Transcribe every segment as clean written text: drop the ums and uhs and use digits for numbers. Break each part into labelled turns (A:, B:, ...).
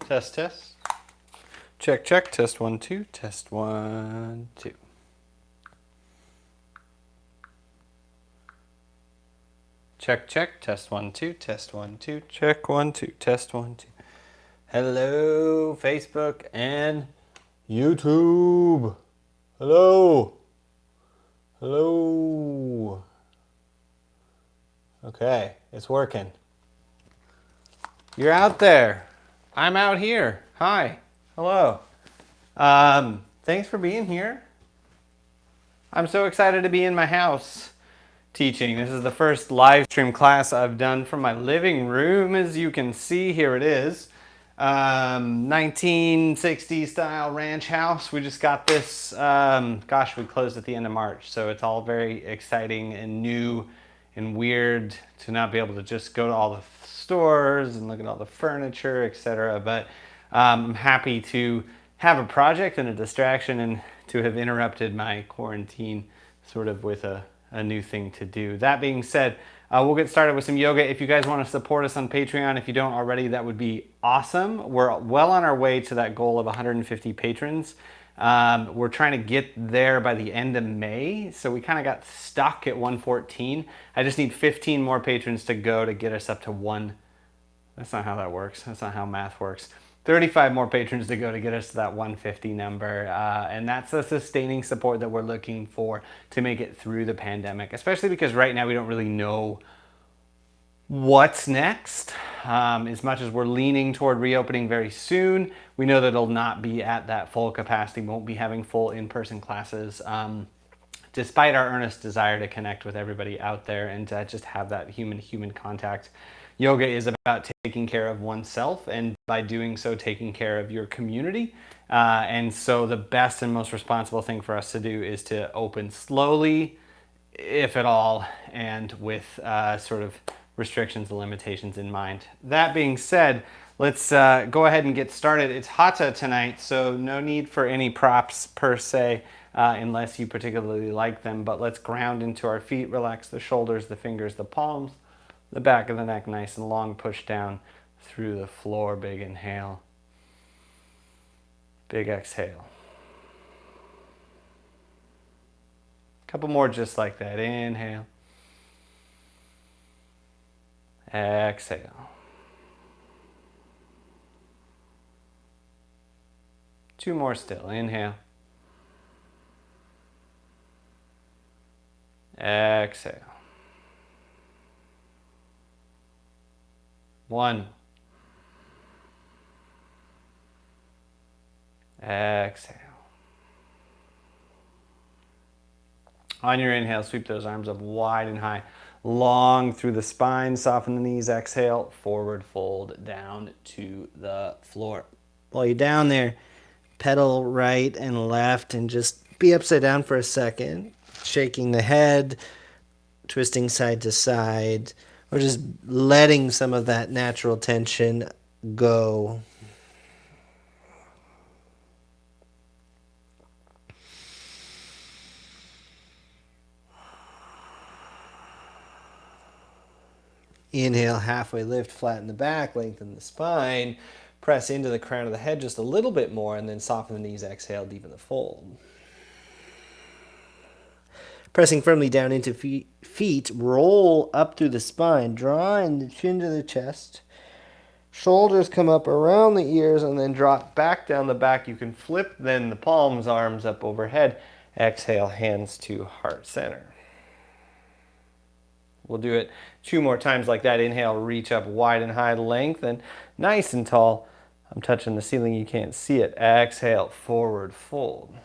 A: Test, test. Check, check. Test 1, 2. Test 1, 2. Check, check. Test 1, 2. Test 1, 2. Check 1, 2. Test 1, 2. Hello, Facebook and YouTube. Hello. Hello. Okay, it's working. You're out there. I'm out here. Hi. Hello. Thanks for being here. I'm so excited to be in my house teaching. This is the first live stream class I've done from my living room. As you can see, here it is. 1960s style ranch house. We just got this, gosh, we closed at the end of March. So it's all very exciting and new and weird to not be able to just go to all the stores and look at all the furniture, etc. But I'm happy to have a project and a distraction and to have interrupted my quarantine sort of with a new thing to do. That being said, we'll get started with some yoga. If you guys want to support us on Patreon, if you don't already, that would be awesome. We're well on our way to that goal of 150 patrons. We're trying to get there by the end of May, so we kind of got stuck at 114. I just need 15 more patrons to go to get us up to one. That's not how that works. That's not how math works. 35 more patrons to go to get us to that 150 number, and that's the sustaining support that we're looking for to make it through the pandemic, especially because right now we don't really know what's next. As much as we're leaning toward reopening very soon, we know that it'll not be at that full capacity, won't be having full in-person classes, despite our earnest desire to connect with everybody out there and to just have that human-human contact. Yoga is about taking care of oneself, and by doing so, taking care of your community. And so the best and most responsible thing for us to do is to open slowly, if at all, and with sort of restrictions and limitations in mind. That being said, let's go ahead and get started. It's Hatha tonight, so no need for any props per se, unless you particularly like them, but let's ground into our feet, relax the shoulders, the fingers, the palms, the back of the neck nice and long, push down through the floor. Big inhale, big exhale. A couple more just like that. Inhale, exhale. 2 more still. Inhale, exhale. 1, exhale. On your inhale, sweep those arms up wide and high, long through the spine, soften the knees, exhale, forward fold down to the floor. While you're down there, pedal right and left and just be upside down for a second, shaking the head, twisting side to side, or just letting some of that natural tension go. Inhale, halfway lift, flatten the back, lengthen the spine, press into the crown of the head just a little bit more, and then soften the knees, exhale, deepen the fold. Pressing firmly down into feet, roll up through the spine, drawing the chin to the chest. Shoulders come up around the ears and then drop back down the back. You can flip then the palms, arms up overhead. Exhale, hands to heart center. We'll do it 2 more times like that. Inhale, reach up wide and high, lengthen, nice and tall. I'm touching the ceiling, you can't see it. Exhale, forward fold.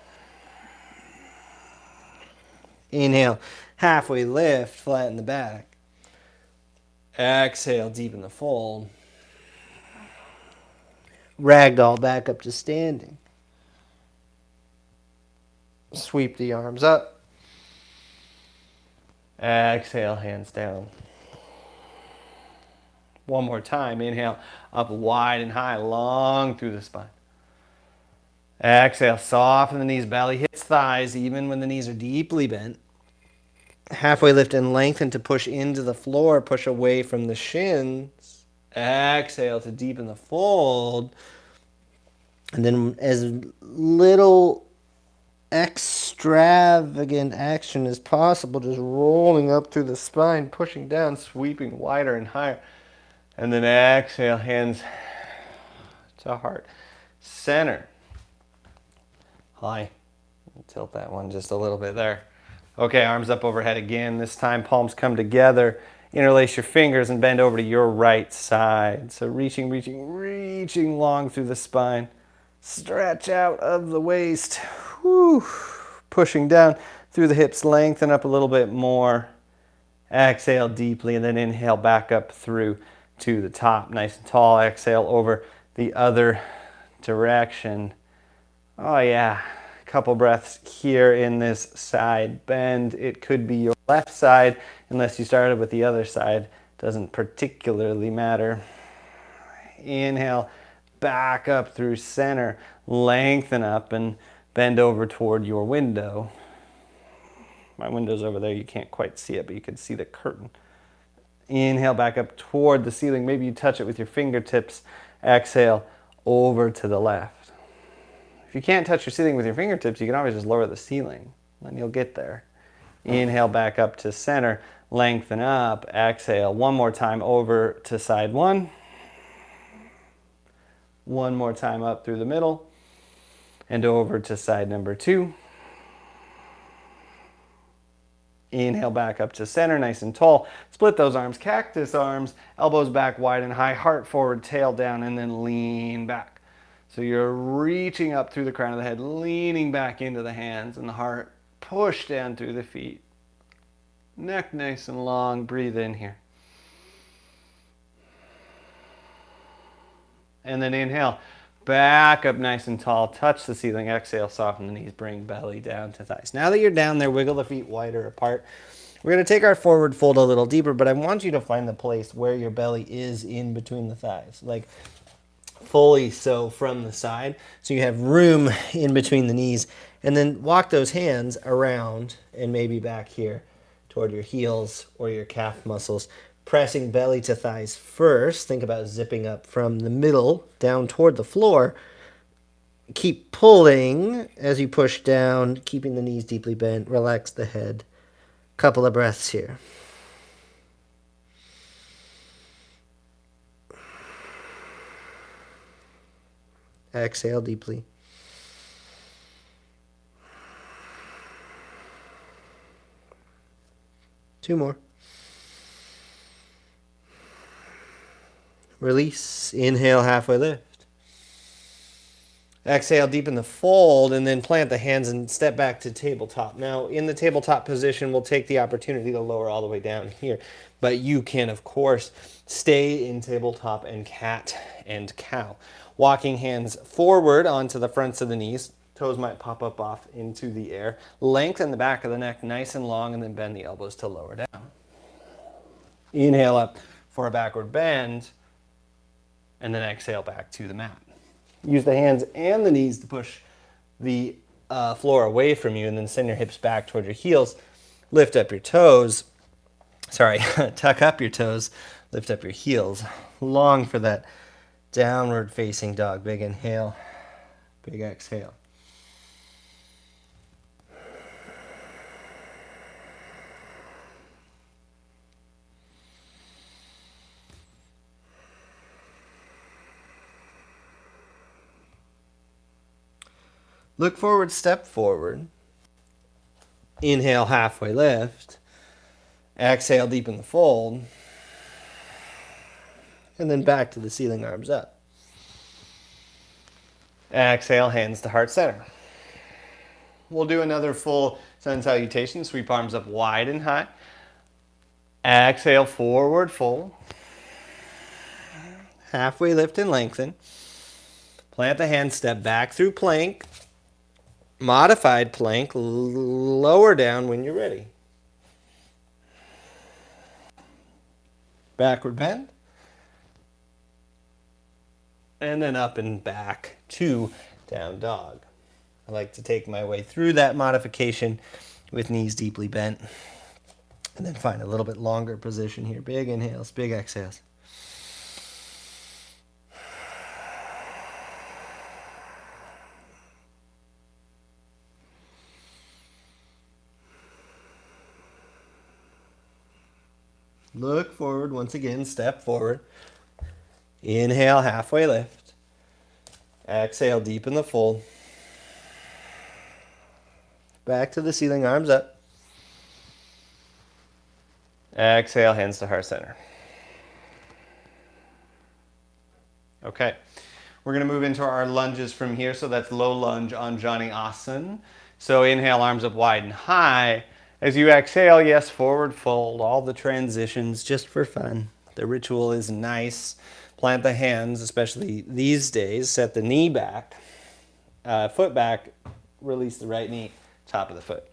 A: Inhale, halfway lift, flatten the back. Exhale, deepen the fold. Ragdoll back up to standing. Sweep the arms up. Exhale, hands down. 1 more time. Inhale, up wide and high, long through the spine. Exhale, soften the knees, belly hits thighs, even when the knees are deeply bent. Halfway lift and lengthen to push into the floor, push away from the shins. Exhale to deepen the fold.
B: And then as little extravagant action as possible, just rolling up through the spine, pushing down, sweeping wider and higher. And then exhale, hands to heart. Center. High. Tilt that one just a little bit there. Okay, arms up overhead again. This time palms come together. Interlace your fingers and bend over to your right side. So reaching long through the spine. Stretch out of the waist. Whew. Pushing down through the hips, lengthen up a little bit more. Exhale deeply and then inhale back up through to the top. Nice and tall. Exhale over the other direction. Oh yeah. Couple breaths here in this side bend. It could be your left side unless you started with the other side. Doesn't particularly matter. Inhale, back up through center. Lengthen up and bend over toward your window. My window's over there. You can't quite see it, but you can see the curtain. Inhale back up toward the ceiling. Maybe you touch it with your fingertips. Exhale over to the left. If you can't touch your ceiling with your fingertips, you can always just lower the ceiling, and you'll get there. Inhale back up to center, lengthen up, exhale. One more time over to side one. One more time up through the middle, and over to side number two. Inhale back up to center, nice and tall. Split those arms, cactus arms, elbows back wide and high, heart forward, tail down, and then lean back. So you're reaching up through the crown of the head, leaning back into the hands and the heart. Push down through the feet. Neck nice and long. Breathe in here. And then inhale. Back up nice and tall. Touch the ceiling. Exhale, soften the knees. Bring belly down to thighs. Now that you're down there, wiggle the feet wider apart. We're going to take our forward fold a little deeper, but I want you to find the place where your belly is in between the thighs. Like fully so from the side, so you have room in between the knees, and then walk those hands around and maybe back here toward your heels or your calf muscles, pressing belly to thighs first. Think about zipping up from the middle down toward the floor. Keep pulling as you push down, keeping the knees deeply bent. Relax the head. Couple of breaths here. Exhale deeply. Two more. Release. Inhale, halfway lift. Exhale, deepen the fold, and then plant the hands and step back to tabletop. Now, in the tabletop position, we'll take the opportunity to lower all the way down here. But you can, of course, stay in tabletop and cat and cow. Walking hands forward onto the fronts of the knees. Toes might pop up off into the air. Lengthen the back of the neck nice and long, and then bend the elbows to lower down. Inhale up for a backward bend, and then exhale back to the mat. Use the hands and the knees to push the floor away from you, and then send your hips back toward your heels. Lift up your toes. Tuck up your toes. Lift up your heels. Long for that downward facing dog. Big inhale, big exhale. Look forward, step forward. Inhale, halfway lift. Exhale, deepen the fold. And then back to the ceiling, arms up. Exhale, hands to heart center. We'll do another full sun salutation. Sweep arms up wide and high. Exhale, forward fold. Halfway lift and lengthen. Plant the hands, step back through plank. Modified plank, lower down when you're ready. Backward bend. And then up and back to down dog. I like to take my way through that modification with knees deeply bent. And then find a little bit longer position here. Big inhales, big exhales. Look forward once again, step forward. Inhale, halfway lift. Exhale, deepen the fold. Back to the ceiling, arms up. Exhale, hands to heart center. Okay, we're going to move into our lunges from here. So that's low lunge on Jani Asana. So inhale, arms up wide and high. As you exhale, yes, forward fold, all the transitions just for fun. The ritual is nice. Plant the hands, especially these days. Set the knee back, foot back, release the right knee, top of the foot.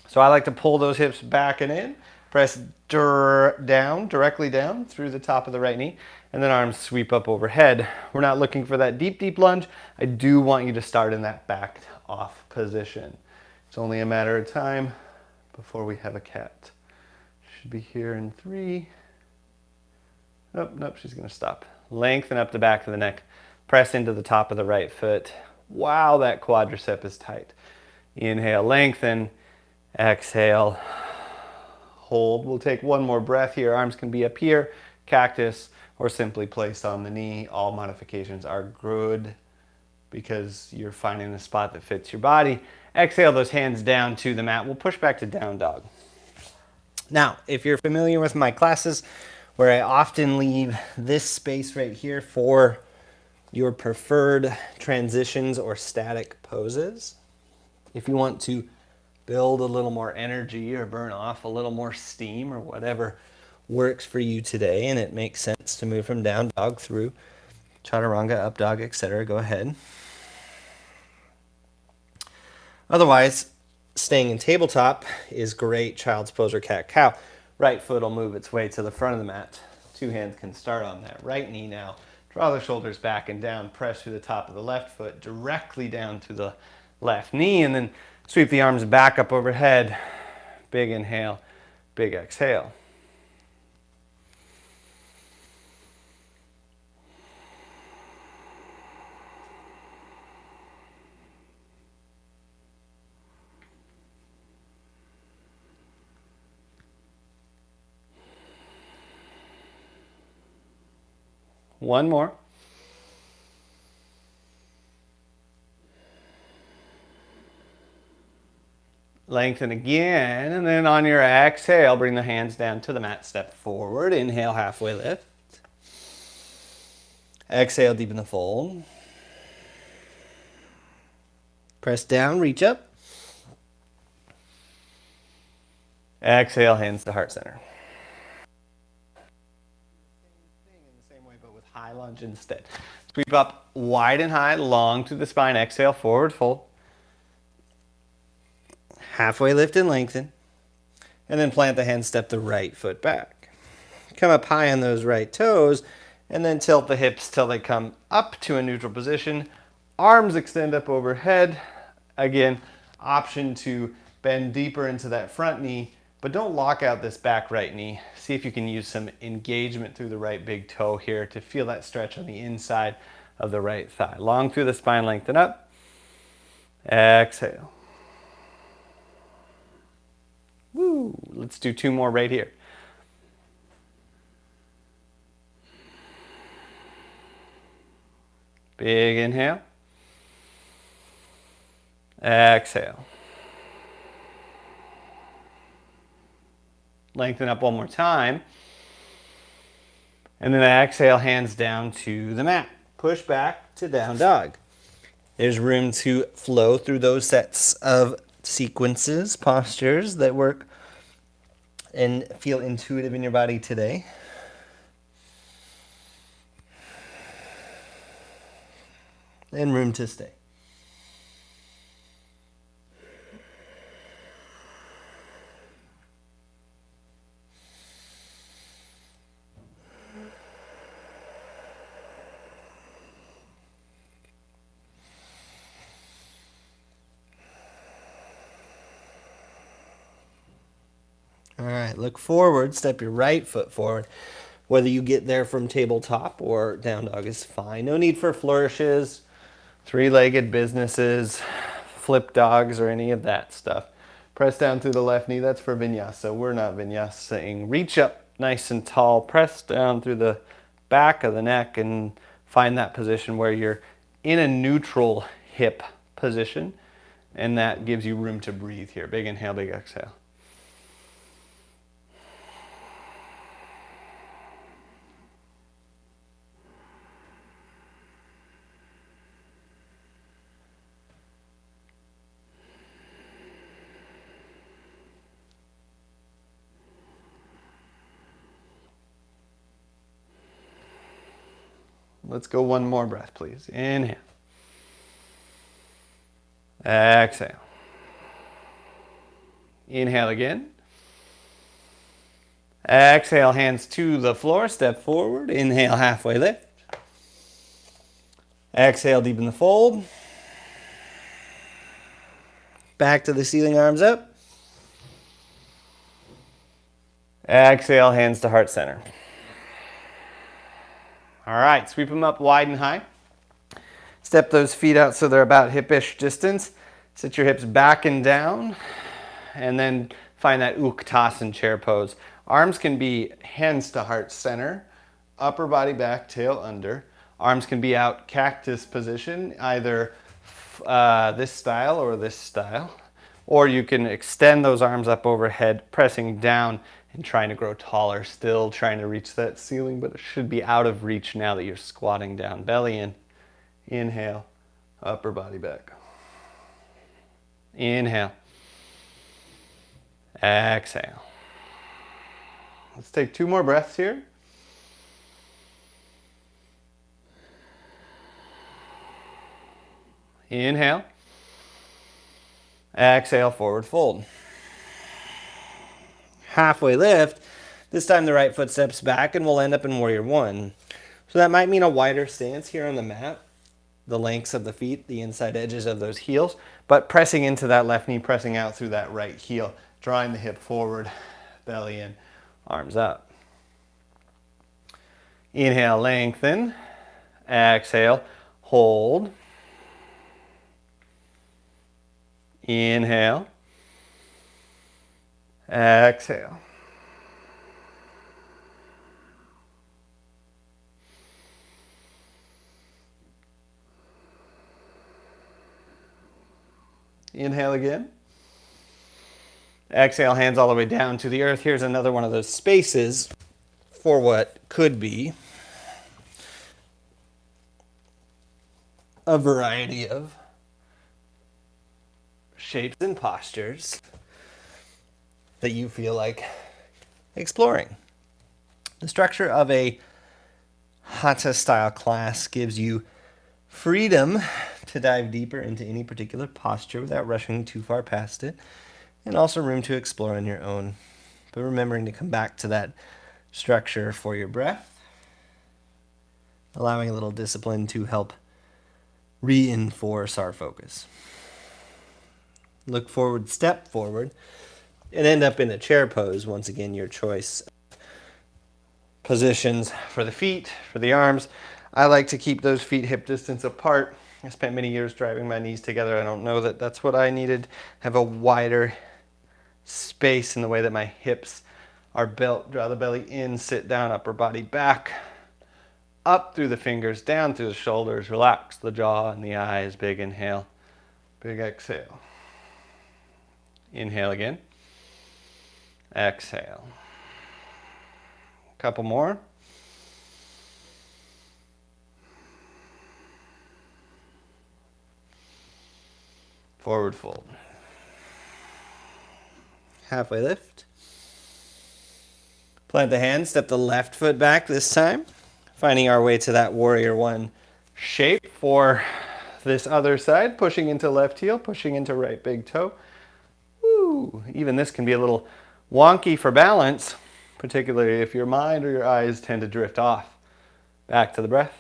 B: So I like to pull those hips back and in. Press down, directly down through the top of the right knee, and then arms sweep up overhead. We're not looking for that deep, deep lunge. I do want you to start in that back off position. It's only a matter of time before we have a cat. Should be here in 3. Nope, she's gonna stop. Lengthen up the back of the neck. Press into the top of the right foot. Wow, that quadricep is tight. Inhale, lengthen. Exhale, hold. We'll take one more breath here. Arms can be up here, cactus, or simply placed on the knee. All modifications are good because you're finding the spot that fits your body. Exhale those hands down to the mat. We'll push back to down dog. Now, if you're familiar with my classes, where I often leave this space right here for your preferred transitions or static poses. If you want to build a little more energy or burn off a little more steam or whatever works for you today, and it makes sense to move from down dog through chaturanga, up dog, etc., go ahead. Otherwise, staying in tabletop is great. Child's pose or cat-cow. Right foot will move its way to the front of the mat. 2 hands can start on that right knee now. Draw the shoulders back and down. Press through the top of the left foot directly down to the left knee, and then sweep the arms back up overhead. Big inhale, big exhale. One more. Lengthen again, and then on your exhale, bring the hands down to the mat, step forward. Inhale, halfway lift. Exhale, deepen the fold. Press down, reach up. Exhale, hands to heart center. Same way, but with high lunge instead. Sweep up wide and high, long through the spine. Exhale, forward fold. Halfway lift and lengthen. And then plant the hand, step the right foot back. Come up high on those right toes, and then tilt the hips till they come up to a neutral position. Arms extend up overhead. Again, option to bend deeper into that front knee, but don't lock out this back right knee. See if you can use some engagement through the right big toe here to feel that stretch on the inside of the right thigh. Long through the spine, lengthen up. Exhale. Woo! Let's do 2 more right here. Big inhale. Exhale. Lengthen up one more time. And then exhale, hands down to the mat. Push back to down dog. There's room to flow through those sets of sequences, postures that work and feel intuitive in your body today. And room to stay. All right, look forward, step your right foot forward. Whether you get there from tabletop or down dog is fine. No need for flourishes, 3-legged businesses, flip dogs, or any of that stuff. Press down through the left knee. That's for Vinyasa. We're not Vinyasaing. Reach up nice and tall. Press down through the back of the neck and find that position where you're in a neutral hip position, and that gives you room to breathe here. Big inhale, big exhale. Let's go one more breath, please. Inhale. Exhale. Inhale again. Exhale, hands to the floor, step forward. Inhale, halfway lift. Exhale, deepen the fold. Back to the ceiling, arms up. Exhale, hands to heart center. All right, sweep them up wide and high. Step those feet out so they're about hip-ish distance. Sit your hips back and down, and then find that Utkatasana chair pose. Arms can be hands to heart center, upper body back, tail under. Arms can be out cactus position, either this style or this style. Or you can extend those arms up overhead, pressing down and trying to grow taller, still trying to reach that ceiling, but it should be out of reach now that you're squatting down. Belly in. Inhale, upper body back. Inhale. Exhale. Let's take 2 more breaths here. Inhale. Exhale, forward fold. Halfway lift. This time the right foot steps back and we'll end up in warrior one. So that might mean a wider stance here on the mat. The lengths of the feet, the inside edges of those heels, but pressing into that left knee, pressing out through that right heel, drawing the hip forward, belly in, arms up. Inhale, lengthen. Exhale, hold. Inhale. Exhale. Inhale again. Exhale, hands all the way down to the earth. Here's another one of those spaces for what could be a variety of shapes and postures that you feel like exploring. The structure of a Hatha style class gives you freedom to dive deeper into any particular posture without rushing too far past it, and also room to explore on your own, but remembering to come back to that structure for your breath, allowing a little discipline to help reinforce our focus. Look forward, step forward, and end up in a chair pose. Once again, your choice. Positions for the feet, for the arms. I like to keep those feet hip distance apart. I spent many years driving my knees together. I don't know that that's what I needed. Have a wider space in the way that my hips are built. Draw the belly in, sit down, upper body back. Up through the fingers, down through the shoulders. Relax the jaw and the eyes. Big inhale, big exhale. Inhale again. Exhale. Couple more. Forward fold. Halfway lift. Plant the hands, step the left foot back this time. Finding our way to that warrior one shape for this other side. Pushing into left heel, pushing into right big toe. Woo! Even this can be a little wonky for balance, particularly if your mind or your eyes tend to drift off. Back to the breath.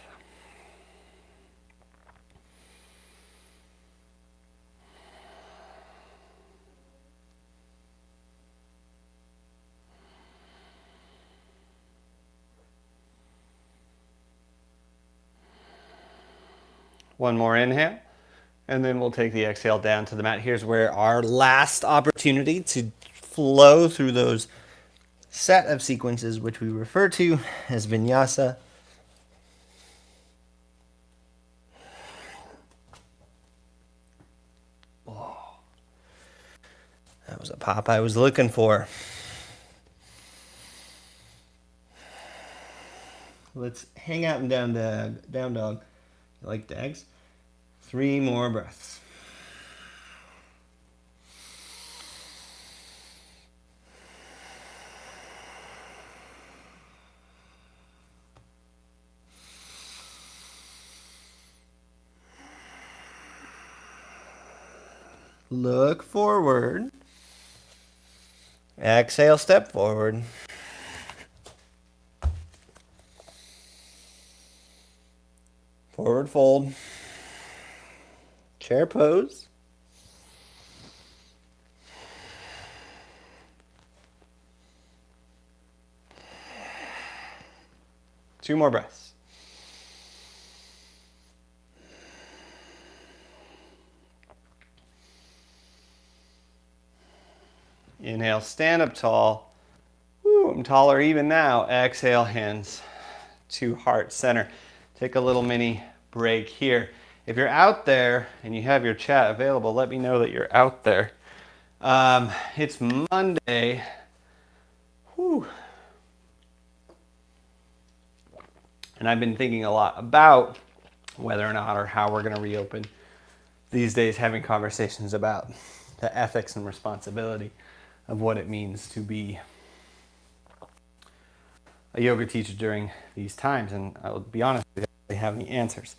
B: One more inhale, and then we'll take the exhale down to the mat. Here's where our last opportunity to flow through those set of sequences which we refer to as Vinyasa. Oh, that was a pop I was looking for. Let's hang out in down dog. You like dags? 3 more breaths. Look forward. Exhale, step forward. Forward fold. Chair pose. Two more breaths. Inhale, stand up tall. Woo, I'm taller even now. Exhale, hands to heart center. Take a little mini break here. If you're out there and you have your chat available, let me know that you're out there. It's Monday. Whew. And I've been thinking a lot about whether or not or how we're going to reopen these days, having conversations about the ethics and responsibility of what it means to be a yoga teacher during these times. And I'll be honest with you, I don't really have any answers.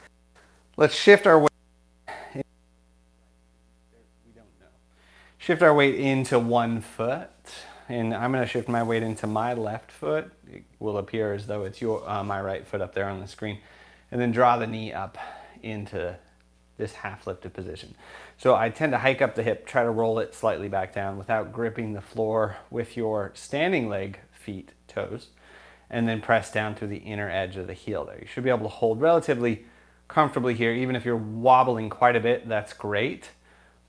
B: Let's shift our weight. We don't know. Shift our weight into one foot. And I'm going to shift my weight into my left foot. It will appear as though it's my right foot up there on the screen. And then draw the knee up into this half lifted position. So I tend to hike up the hip, try to roll it slightly back down without gripping the floor with your standing leg, feet, toes, and then press down through the inner edge of the heel there. You should be able to hold relatively comfortably here. Even if you're wobbling quite a bit, that's great.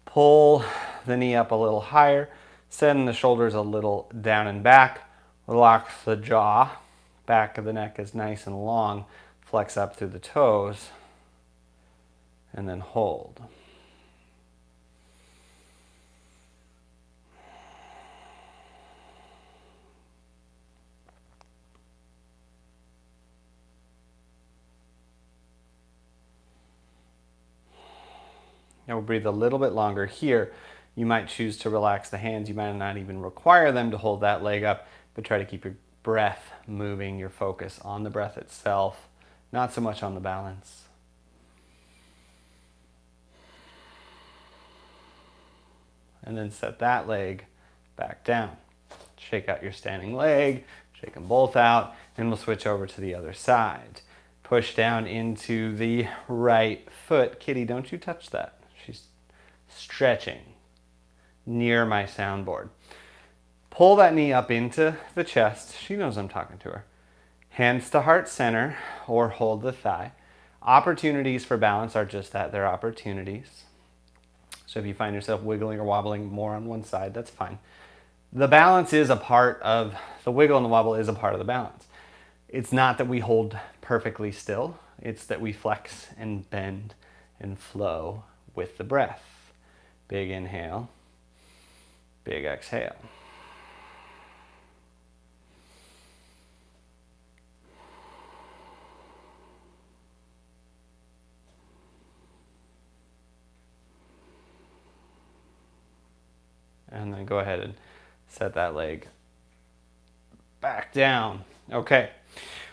B: Pull the knee up a little higher, send the shoulders a little down and back, relax the jaw, back of the neck is nice and long, flex up through the toes, and then hold. Now we'll breathe a little bit longer here. You might choose to relax the hands. You might not even require them to hold that leg up, but try to keep your breath moving, your focus on the breath itself, not so much on the balance. And then set that leg back down. Shake out your standing leg, shake them both out, and we'll switch over to the other side. Push down into the right foot. Kitty, don't you touch that. She's stretching near my soundboard. Pull that knee up into the chest. She knows I'm talking to her. Hands to heart center or hold the thigh. Opportunities for balance are just that, they're opportunities. So if you find yourself wiggling or wobbling more on one side, that's fine. The balance is a part of, the wiggle and the wobble is a part of the balance. It's not that we hold perfectly still, it's that we flex and bend and flow with the breath. Big inhale, big exhale. And then go ahead and set that leg back down. Okay,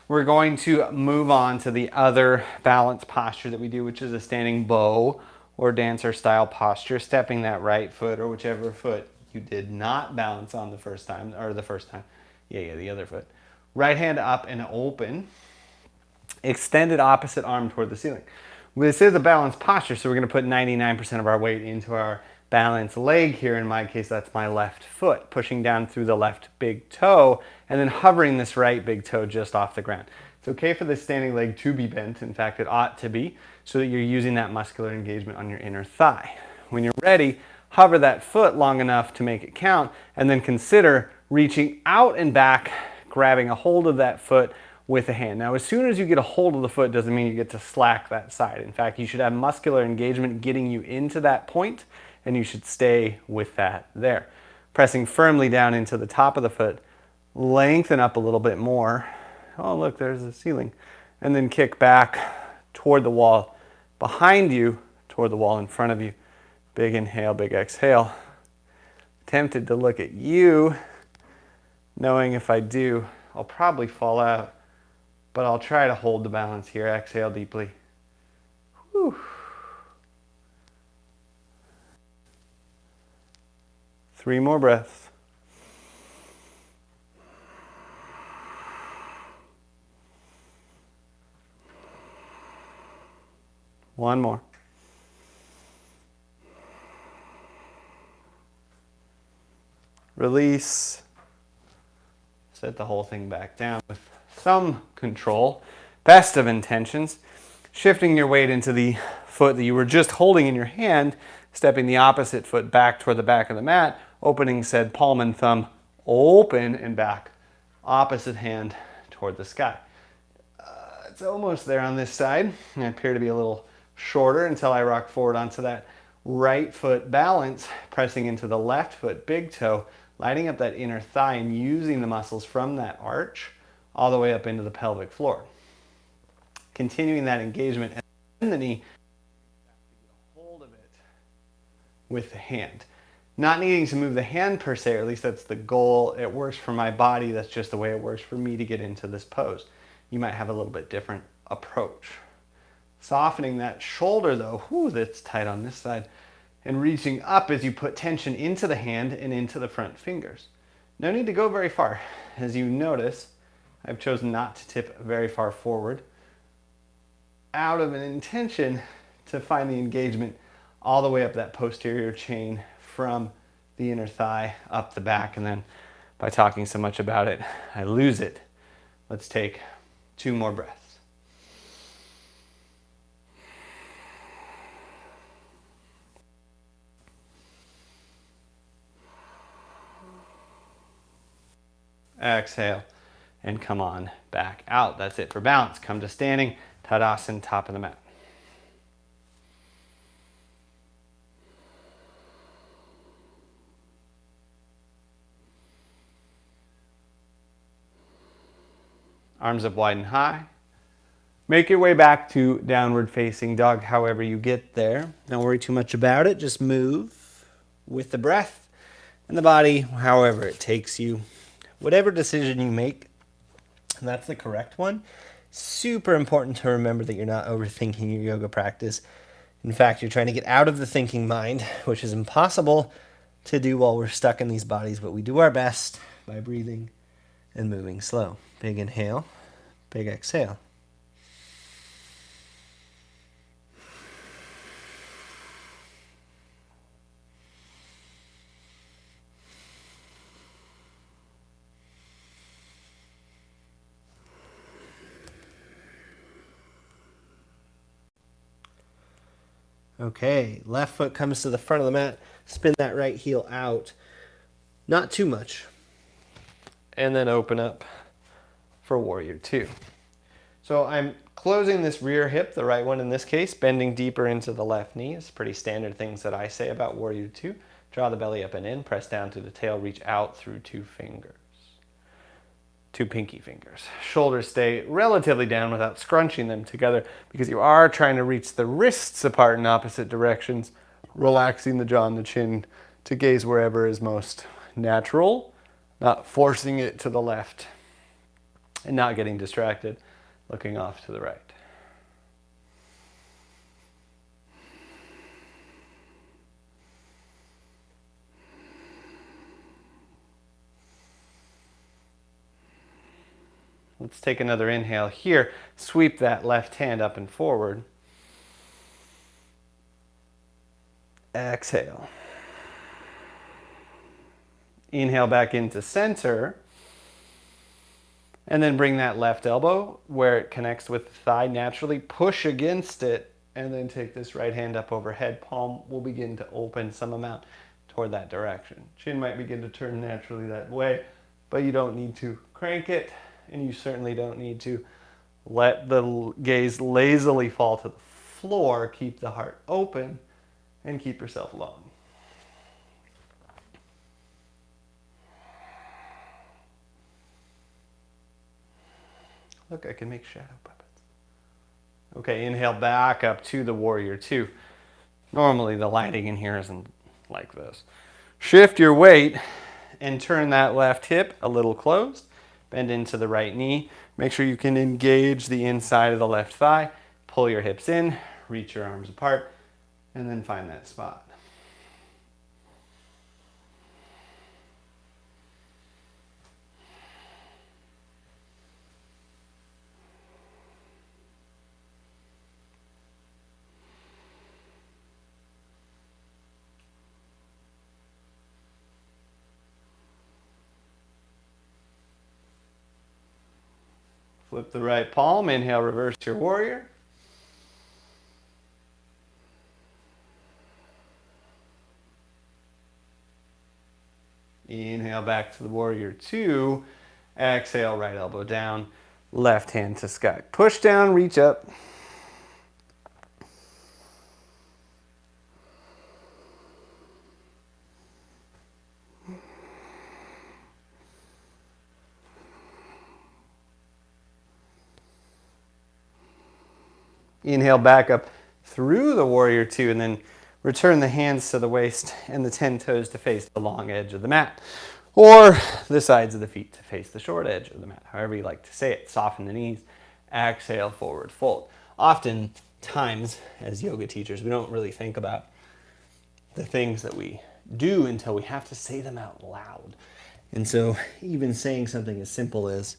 B: we're going to move on to the other balance posture that we do, which is a standing bow or dancer style posture, stepping that right foot or whichever foot you did not balance on the first time, the other foot. Right hand up and open, extended opposite arm toward the ceiling. This is a balanced posture, so we're going to put 99% of our weight into our balanced leg here. In my case, that's my left foot, pushing down through the left big toe and then hovering this right big toe just off the ground. It's okay for the standing leg to be bent. In fact, it ought to be, so that you're using that muscular engagement on your inner thigh. When you're ready,
A: hover that foot long enough to make it count, and then consider reaching out and back, grabbing a hold of that foot with a hand. Now, as soon as you get a hold of the foot doesn't mean you get to slack that side. In fact, you should have muscular engagement getting you into that point, and you should stay with that there. Pressing firmly down into the top of the foot, lengthen up a little bit more. Oh, look, there's the ceiling. And then kick back toward the wall behind you, toward the wall in front of you. Big inhale, big exhale. Tempted to look at you, knowing if I do, I'll probably fall out, but I'll try to hold the balance here. Exhale deeply. Whew. 3 more breaths. One more. Release. Set the whole thing back down with some control. Best of intentions. Shifting your weight into the foot that you were just holding in your hand, stepping the opposite foot back toward the back of the mat, opening said palm and thumb open and back. Opposite hand toward the sky. It's almost there on this side. I appear to be a little shorter until I rock forward onto that right foot balance, pressing into the left foot, big toe, lighting up that inner thigh and using the muscles from that arch all the way up into the pelvic floor. Continuing that engagement and then the knee, hold of it with the hand. Not needing to move the hand per se, or at least that's the goal. It works for my body. That's just the way it works for me to get into this pose. You might have a little bit different approach. Softening that shoulder though, whew, that's tight on this side, and reaching up as you put tension into the hand and into the front fingers. No need to go very far. As you notice, I've chosen not to tip very far forward out of an intention to find the engagement all the way up that posterior chain from the inner thigh up the back, and then by talking so much about it, I lose it. Let's take 2 more breaths. Exhale and come on back out. That's it for balance. Come to standing, Tadasana, top of the mat. Arms up wide and high. Make your way back to downward facing dog however you get there. Don't worry too much about it. Just move with the breath and the body however it takes you. Whatever decision you make, and that's the correct one. Super important to remember that you're not overthinking your yoga practice. In fact, you're trying to get out of the thinking mind, which is impossible to do while we're stuck in these bodies, but we do our best by breathing and moving slow. Big inhale, big exhale. Okay, left foot comes to the front of the mat, spin that right heel out, not too much, and then open up for warrior 2. So I'm closing this rear hip, the right one in this case, bending deeper into the left knee. It's pretty standard things that I say about warrior 2. Draw the belly up and in, press down through the tail, reach out through 2 fingers. 2 pinky fingers. Shoulders stay relatively down without scrunching them together because you are trying to reach the wrists apart in opposite directions, relaxing the jaw and the chin to gaze wherever is most natural, not forcing it to the left and not getting distracted, looking off to the right. Let's take another inhale here. Sweep that left hand up and forward. Exhale. Inhale back into center. And then bring that left elbow where it connects with the thigh naturally. Push against it
B: and then take this right hand up overhead. Palm will begin to open some amount toward that direction. Chin might begin to turn naturally that way, but you don't need to crank it, and you certainly don't need to let the gaze lazily fall to the floor. Keep the heart open and keep yourself long. Look, I can make shadow puppets. Okay, inhale back up to the warrior two. Normally the lighting in here isn't like this. Shift your weight and turn that left hip a little closed. Bend into the right knee. Make sure you can engage the inside of the left thigh. Pull your hips in, reach your arms apart, and then find that spot. Flip the right palm, inhale, reverse your warrior. Inhale back to the warrior two. Exhale, right elbow down, left hand to sky. Push down, reach up. Inhale back up through the warrior two, and then return the hands to the waist and the 10 toes to face the long edge of the mat, or the sides of the feet to face the short edge of the mat, however you like to say it. Soften the knees. Exhale, forward fold. Oftentimes, as yoga teachers, we don't really think about the things that we do until we have to say them out loud. And so even saying something as simple as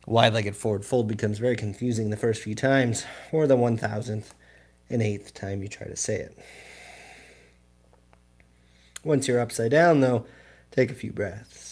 B: wide-legged forward fold becomes very confusing the first few times, or the 1008th time you try to say it. Once you're upside down, though, take a few breaths.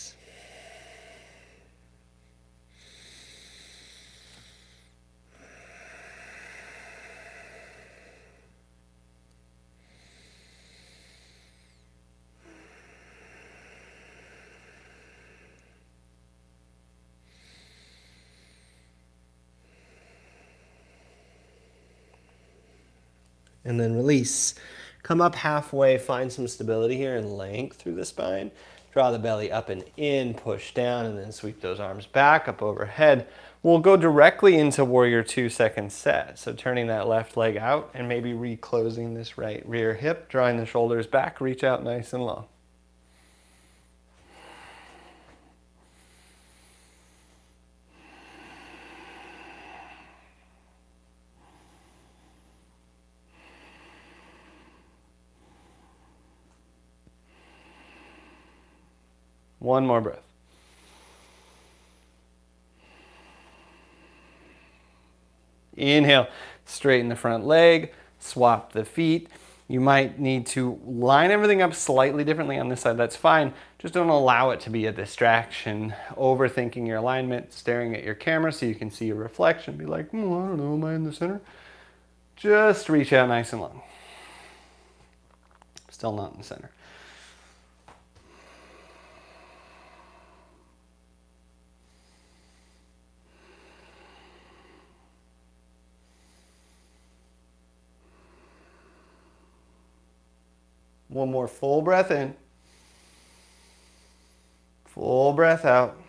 B: And then release. Come up halfway, find some stability here and length through the spine. Draw the belly up and in, push down, and then sweep those arms back up overhead. We'll go directly into warrior two, second set. So turning that left leg out and maybe reclosing this right rear hip, drawing the shoulders back, reach out nice and long. One more breath. Inhale, straighten the front leg, swap the feet. You might need to line everything up slightly differently on this side. That's fine. Just don't allow it to be a distraction. Overthinking your alignment, staring at your camera so you can see your reflection. Be like, I don't know, am I in the center? Just reach out nice and long. Still not in the center. One more full breath in. Full breath out.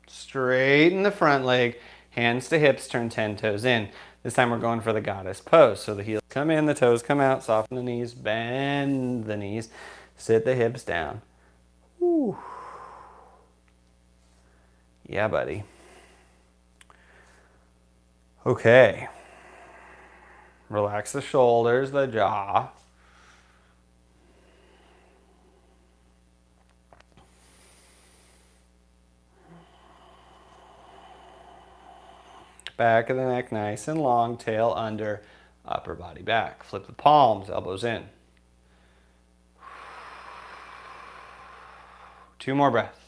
B: Straighten the front leg. Hands to hips, turn 10 toes in. This time we're going for the goddess pose. So the heels come in, the toes come out, soften the knees, bend the knees, sit the hips down. Whew. Yeah, buddy. Okay. Relax the shoulders, the jaw. Back of the neck nice and long, tail under, upper body back. Flip the palms, elbows in. 2 more breaths.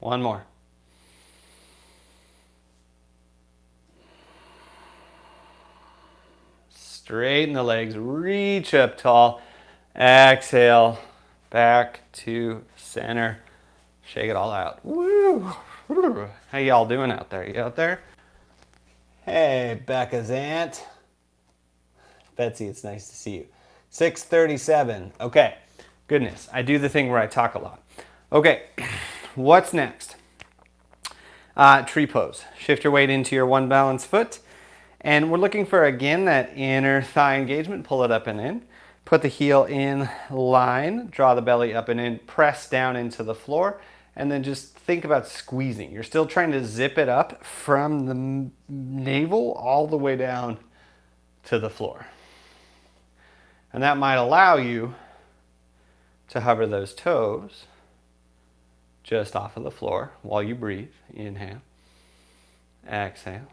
B: One more.
A: Straighten the legs, reach up tall. Exhale, back to center. Shake it all out. Woo! How y'all doing out there? You out there? Hey, Becca's aunt. Betsy, it's nice to see you. 6:37. Okay, goodness, I do the thing where I talk a lot. Okay, what's next? Tree pose. Shift your weight into your one balanced foot. And we're looking for, again, that inner thigh engagement. Pull it up and in. Put the heel in line. Draw the belly up and in. Press down into the floor. And then just think about squeezing. You're still trying to zip it up from the navel all the way down to the floor. And that might allow you to hover those toes just off of the floor while you breathe. Inhale. Exhale.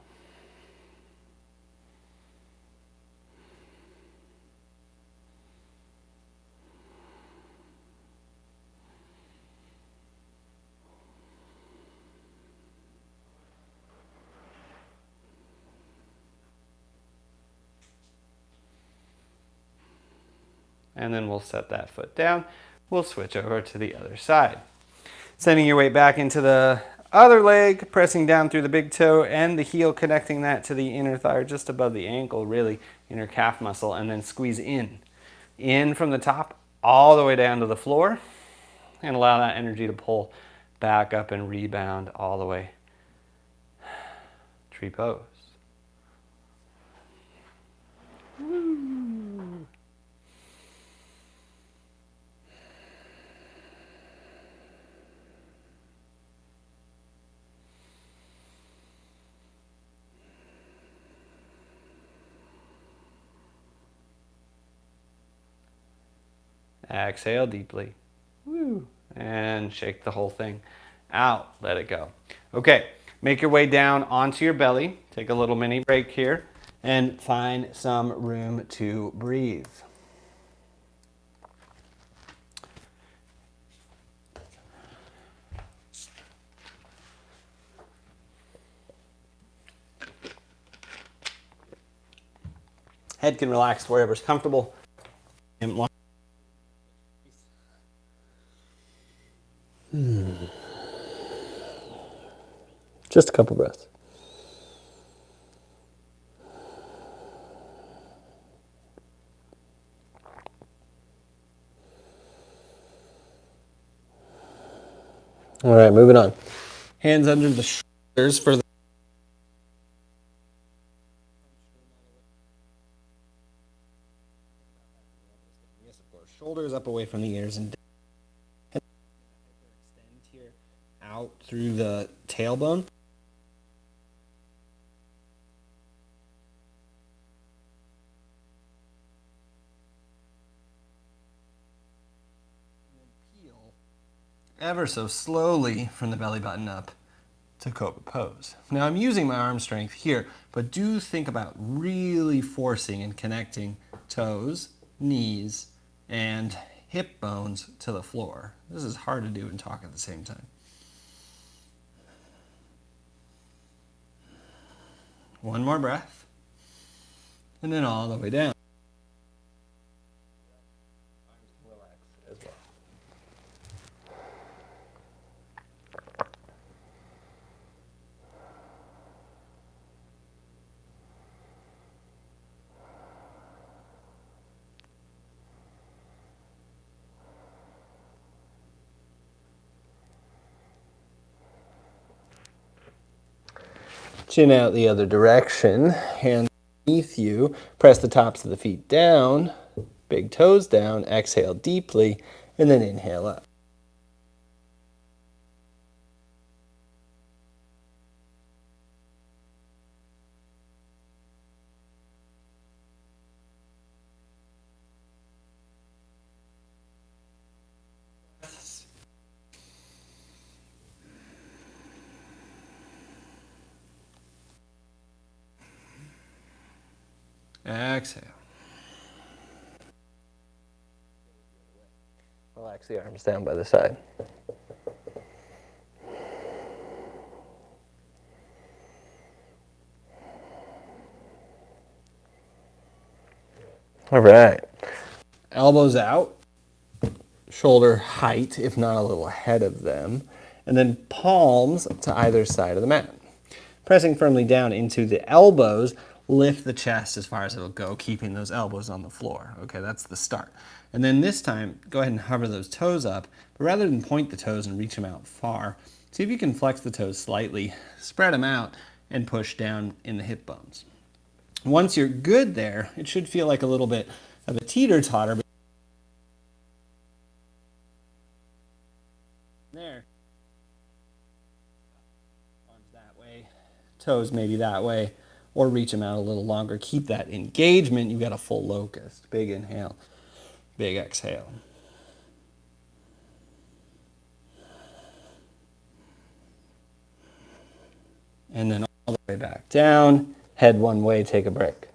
A: And then we'll set that foot down. We'll switch over to the other side. Sending your weight back into the other leg, pressing down through the big toe and the heel, connecting that to the inner thigh, or just above the ankle, really, inner calf muscle, and then squeeze in. In from the top, all the way down to the floor, and allow that energy to pull back up and rebound all the way. Tree pose. Woo. Exhale deeply. Woo. And shake the whole thing out. Let it go. Okay, make your way down onto your belly. Take a little mini break here and find some room to breathe. Head can relax wherever's comfortable. Just a couple breaths. All right, moving on. Hands under the shoulders for the shoulders up away from the ears and extend here out through the tailbone. Ever so slowly from the belly button up to cobra pose. Now I'm using my arm strength here, but do think about really forcing and connecting toes, knees, and hip bones to the floor. This is hard to do and talk at the same time. One more breath, and then all the way down. Chin out the other direction, hands beneath you, press the tops of the feet down, big toes down, exhale deeply, and then inhale up. Exhale. Relax the arms down by the side.
B: All right. Elbows out, shoulder height, if not a little ahead of them, and then palms to either side of the mat. Pressing firmly down into the elbows, lift the chest as far as it'll go, keeping those elbows on the floor. Okay, that's the start. And then this time, go ahead and hover those toes up, but rather than point the toes and reach them out far, see if you can flex the toes slightly, spread them out, and push down in the hip bones. Once you're good there, it should feel like a little bit of a teeter-totter. There. Arms that way, toes maybe that way, or reach them out a little longer. Keep that engagement. You've got a full locust. Big inhale, big exhale. And then all the way back down. Head one way, take a break.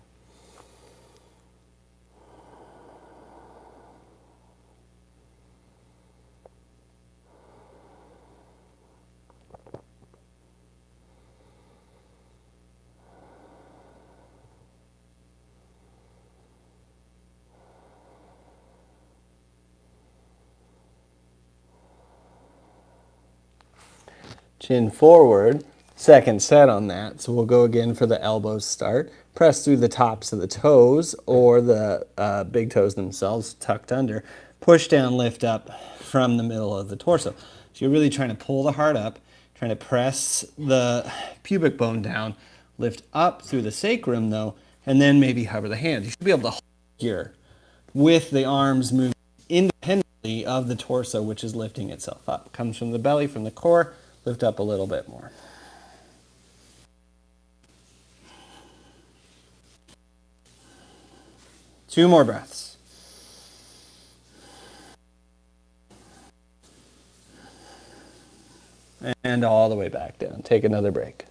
B: Chin forward. Second set on that. So we'll go again for the elbows start. Press through the tops of the toes or the big toes themselves tucked under. Push down, lift up from the middle of the torso. So you're really trying to pull the heart up, trying to press the pubic bone down, lift up through the sacrum though, and then maybe hover the hands. You should be able to hold here with the arms moving independently of the torso, which is lifting itself up. Comes from the belly, from the core, lift up a little bit more. Two more breaths. And all the way back down. Take another break.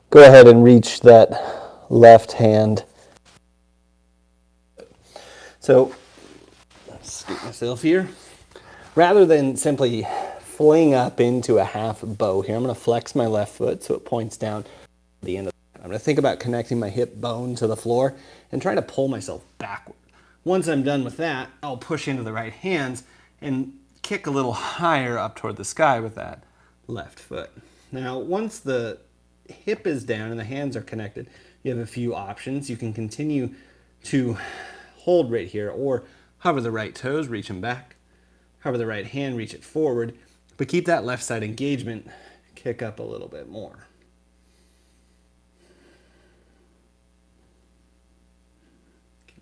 B: Go ahead and reach that left hand. So, scoot myself here. Rather than simply fling up into a half bow here, I'm going to flex my left foot so it points down the end of the. I'm going to think about connecting my hip bone to the floor and trying to pull myself backward. Once I'm done with that, I'll push into the right hands and kick a little higher up toward the sky with that left foot. Now, once the hip is down and the hands are connected, you have a few options. You can continue to hold right here or hover the right toes, reach them back. Hover the right hand, reach it forward, but keep that left side engagement, kick up a little bit more.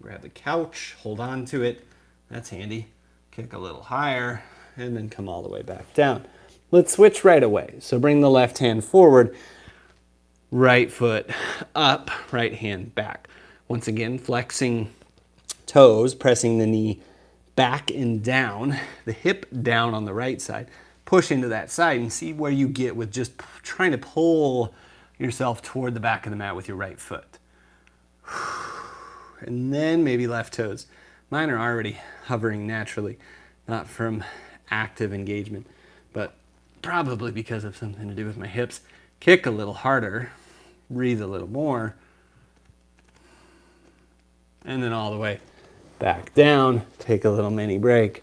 B: Grab the couch, hold on to it, that's handy. Kick a little higher, and then come all the way back down. Let's switch right away. So bring the left hand forward, right foot up, right hand back. Once again, flexing toes, pressing the knee back and down, the hip down on the right side. Push into that side and see where you get with just trying to pull yourself toward the back of the mat with your right foot. And then maybe left toes. Mine are already hovering naturally, not from active engagement, but probably because of something to do with my hips. Kick a little harder, breathe a little more, and then all the way back down. Take a little mini break.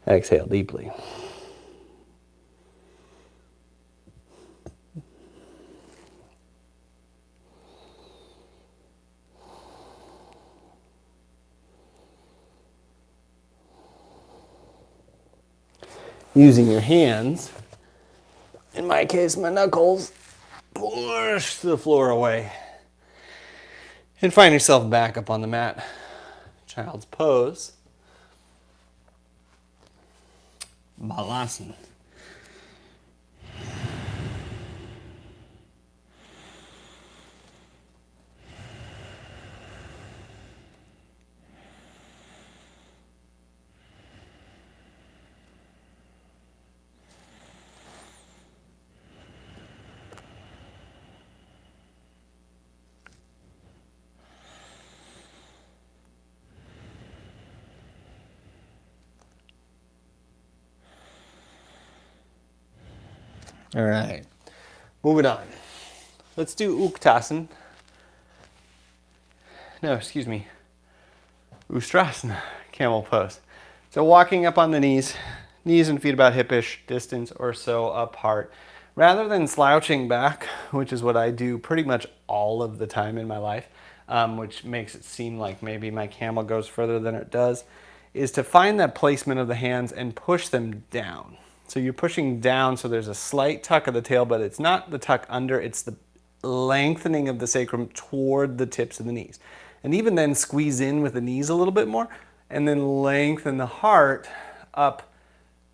B: Exhale deeply. Using your hands, in my case my knuckles, push the floor away and find yourself back up on the mat. Child's pose. Balasana. All right, moving on. Let's do Uttanasana. No, excuse me. Ustrasana, camel pose. So walking up on the knees and feet about hip-ish distance or so apart. Rather than slouching back, which is what I do pretty much all of the time in my life, which makes it seem like maybe my camel goes further than it does, is to find that placement of the hands and push them down. So you're pushing down, so there's a slight tuck of the tail, but it's not the tuck under, it's the lengthening of the sacrum toward the tips of the knees. And even then squeeze in with the knees a little bit more, and then lengthen the heart up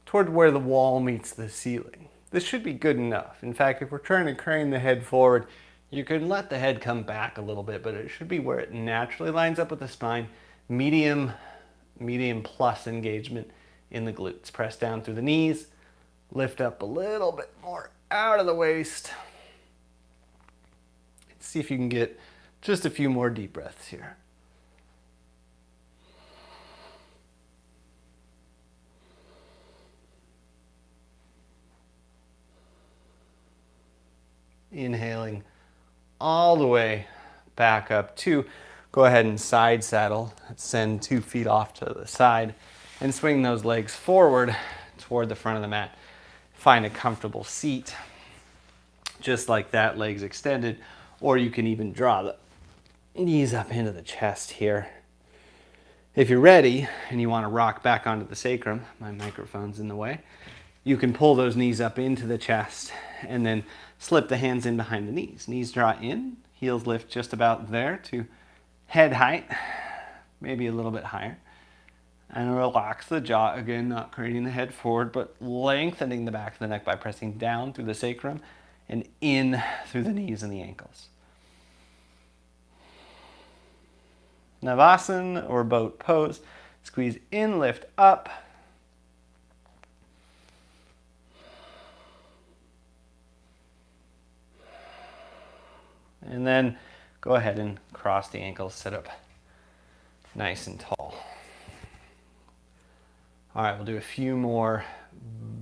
B: toward where the wall meets the ceiling. This should be good enough. In fact, if we're trying to crane the head forward, you can let the head come back a little bit, but it should be where it naturally lines up with the spine. Medium plus engagement in the glutes. Press down through the knees, lift up a little bit more out of the waist. See if you can get just a few more deep breaths here. Inhaling all the way back up to, go ahead and side saddle. Send 2 feet off to the side and swing those legs forward toward the front of the mat. Find a comfortable seat, just like that, legs extended, or you can even draw the knees up into the chest here. If you're ready and you want to rock back onto the sacrum, my microphone's in the way, you can pull those knees up into the chest and then slip the hands in behind the knees. Knees draw in, heels lift just about there to head height, maybe a little bit higher. And relax the jaw again, not craning the head forward, but lengthening the back of the neck by pressing down through the sacrum and in through the knees and the ankles. Navasana or boat pose. Squeeze in, lift up. And then go ahead and cross the ankles, sit up nice and tall. All right, we'll do a few more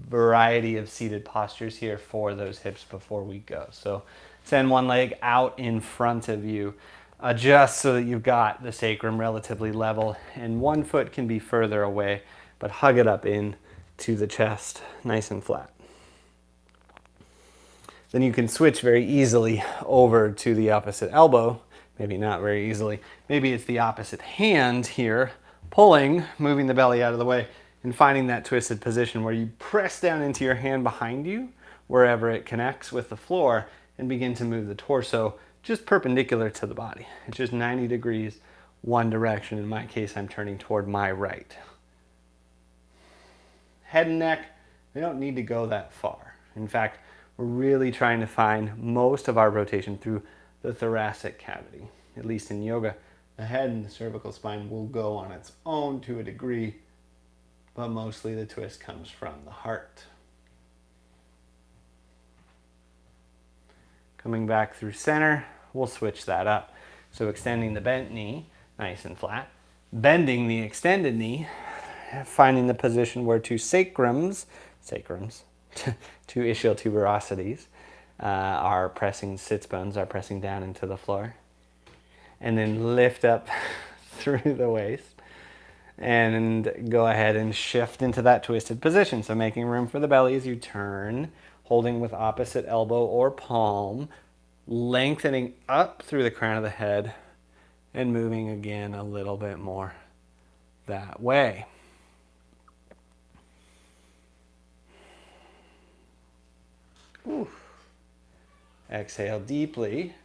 B: variety of seated postures here for those hips before we go. So send one leg out in front of you. Adjust so that you've got the sacrum relatively level, and one foot can be further away, but hug it up in to the chest, nice and flat. Then you can switch very easily over to the opposite elbow. Maybe not very easily. Maybe it's the opposite hand here, pulling, moving the belly out of the way, and finding that twisted position where you press down into your hand behind you, wherever it connects with the floor, and begin to move the torso just perpendicular to the body. It's just 90 degrees, one direction. In my case, I'm turning toward my right. Head and neck, they don't need to go that far. In fact, we're really trying to find most of our rotation through the thoracic cavity. At least in yoga, the head and the cervical spine will go on its own to a degree, but mostly the twist comes from the heart. Coming back through center, we'll switch that up. So extending the bent knee, nice and flat. Bending the extended knee, finding the position where two sacrums, two ischial tuberosities are pressing, sits bones are pressing down into the floor. And then lift up through the waist. And go ahead and shift into that twisted position. So making room for the belly as you turn, holding with opposite elbow or palm, lengthening up through the crown of the head, and moving again a little bit more that way. Ooh. Exhale deeply.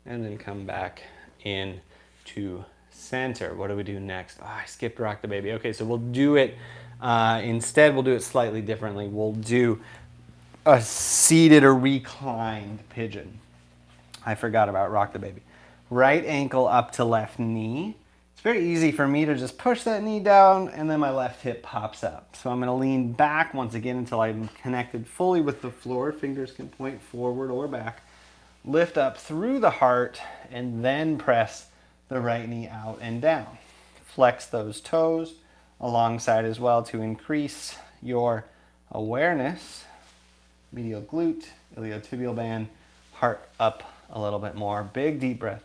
B: And then come back in to center. What do we do next? Oh, I skipped rock the baby. Okay, so we'll do it, instead we'll do it slightly differently. We'll do a seated or reclined pigeon. I forgot about rock the baby. Right ankle up to left knee. It's very easy for me to just push that knee down and then my left hip pops up. So I'm gonna lean back once again until I'm connected fully with the floor. Fingers can point forward or back. Lift up through the heart and then press the right knee out and down. Flex those toes,
A: alongside as well to increase your awareness. Medial glute, iliotibial band, heart up a little bit more. Big deep breath.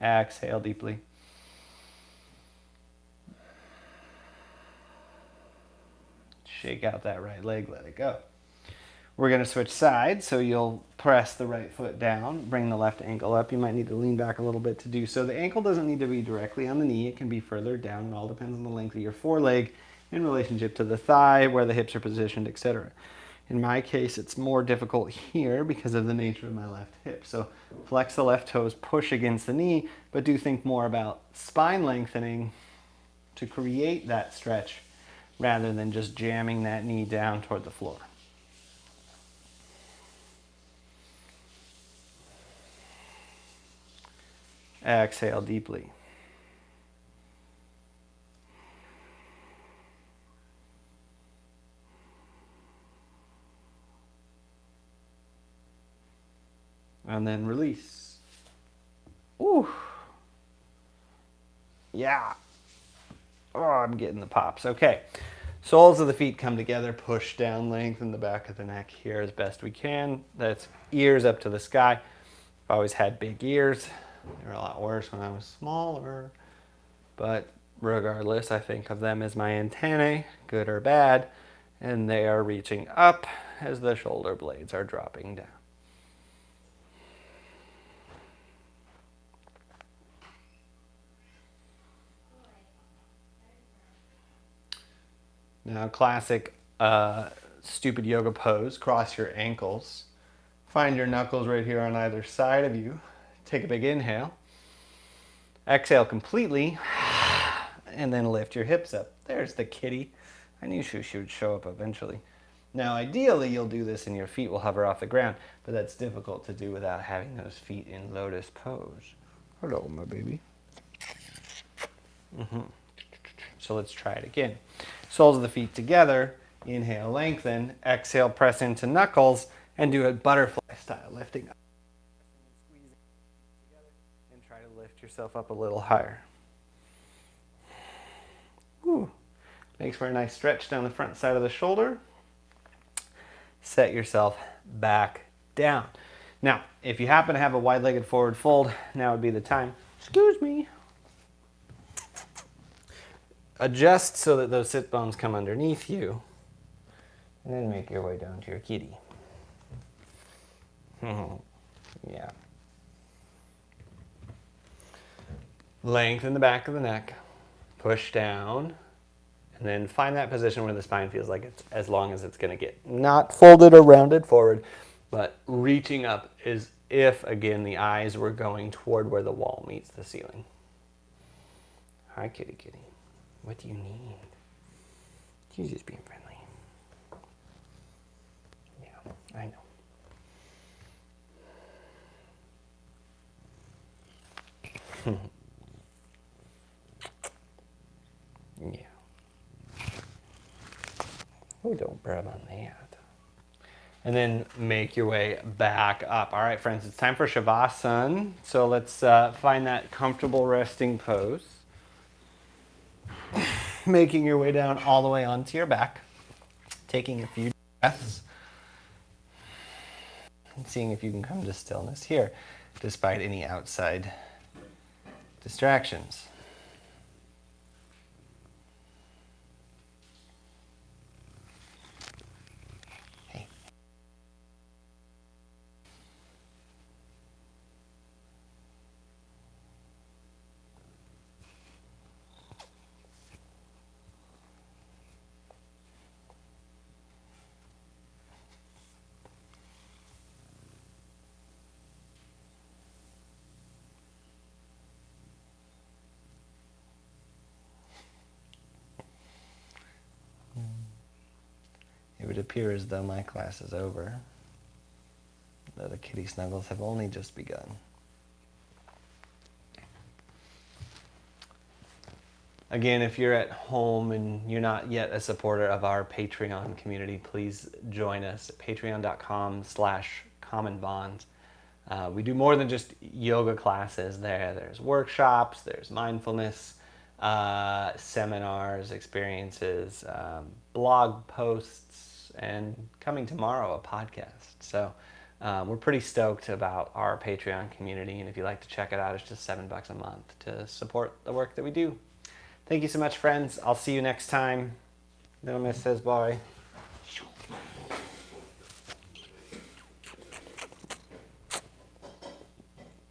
A: Exhale deeply. Shake out that right leg, let it go. We're going to switch sides, so you'll press the right foot down, bring the left ankle up. You might need to lean back a little bit to do so. The ankle doesn't need to be directly on the knee. It can be further down. It all depends on the length of your foreleg in relationship to the thigh, where the hips are positioned, etc. In my case, it's more difficult here because of the nature of my left hip. So flex the left toes, push against the knee, but do think more about spine lengthening to create that stretch rather than just jamming that knee down toward the floor. Exhale deeply. And then release. Ooh. Yeah. Oh, I'm getting the pops. Okay. Soles of the feet come together, push down, lengthen the back of the neck here as best we can. That's ears up to the sky. I've always had big ears. They were a lot worse when I was smaller. But regardless, I think of them as my antennae, good or bad, and they are reaching up as the shoulder blades are dropping down. Now, classic stupid yoga pose, cross your ankles. Find your knuckles right here on either side of you. Take a big inhale. Exhale completely, and then lift your hips up. There's the kitty. I knew she would show up eventually. Now, ideally, you'll do this and your feet will hover off the ground, but that's difficult to do without having those feet in lotus pose. Hello, my baby. So let's try it again. Soles of the feet together. Inhale, lengthen. Exhale, press into knuckles and do it butterfly style, lifting up. Squeezing together and try to lift yourself up a little higher. Whew. Makes for a nice stretch down the front side of the shoulder. Set yourself back down. Now, if you happen to have a wide-legged forward fold, now would be the time. Excuse me. Adjust so that those sit bones come underneath you, and then make your way down to your kitty. Yeah. Lengthen the back of the neck, push down, and then find that position where the spine feels like it's as long as it's going to get. Not folded or rounded forward, but reaching up as if, again, the eyes were going toward where the wall meets the ceiling. Hi, kitty kitty. What do you need? She's just being friendly. Yeah, I know. Yeah. Oh, don't grab on that. And then make your way back up. All right, friends, it's time for Shavasan. So let's find that comfortable resting pose. Making your way down all the way onto your back. Taking a few breaths. And seeing if you can come to stillness here, despite any outside distractions. Hey. It would appear as though my class is over, though the kitty snuggles have only just begun. Again, if you're at home and you're not yet a supporter of our Patreon community, please join us at patreon.com/commonbonds. We do more than just yoga classes there. There's workshops, there's mindfulness seminars, experiences, blog posts, and coming tomorrow, a podcast. So we're pretty stoked about our Patreon community, and if you'd like to check it out, it's just $7 a month to support the work that we do. Thank you so much, friends. I'll see you next time. Little Miss says bye.